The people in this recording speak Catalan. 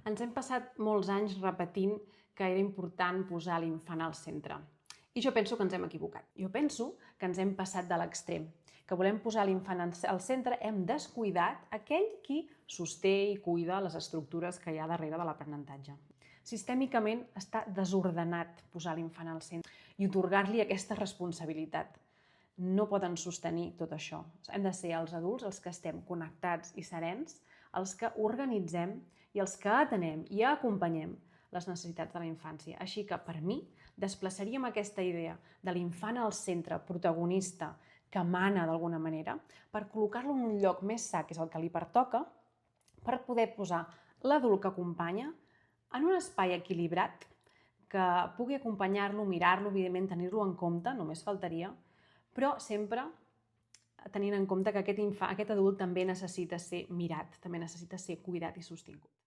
Ens hem passat molts anys repetint que era important posar l'infant al centre. I jo penso que ens hem equivocat. Jo penso que ens hem passat de l'extrem, que volem posar l'infant al centre, hem descuidat aquell qui sosté i cuida les estructures que hi ha darrere de l'aprenentatge. Sistèmicament està desordenat posar l'infant al centre i atorgar-li aquesta responsabilitat. No poden sostenir tot això. Hem de ser els adults els que estem connectats i serens, els que organitzem i els que atenem i acompanyem les necessitats de la infància. Així que, per mi, desplaçaríem aquesta idea de l'infant al centre, protagonista, que mana d'alguna manera, per col·locar-lo en un lloc més sa, que és el que li pertoca, per poder posar l'adult que acompanya en un espai equilibrat, que pugui acompanyar-lo, mirar-lo, evidentment, tenir-lo en compte, només faltaria, però sempre tenint en compte que aquest adult també necessita ser mirat, també necessita ser cuidat i sostingut.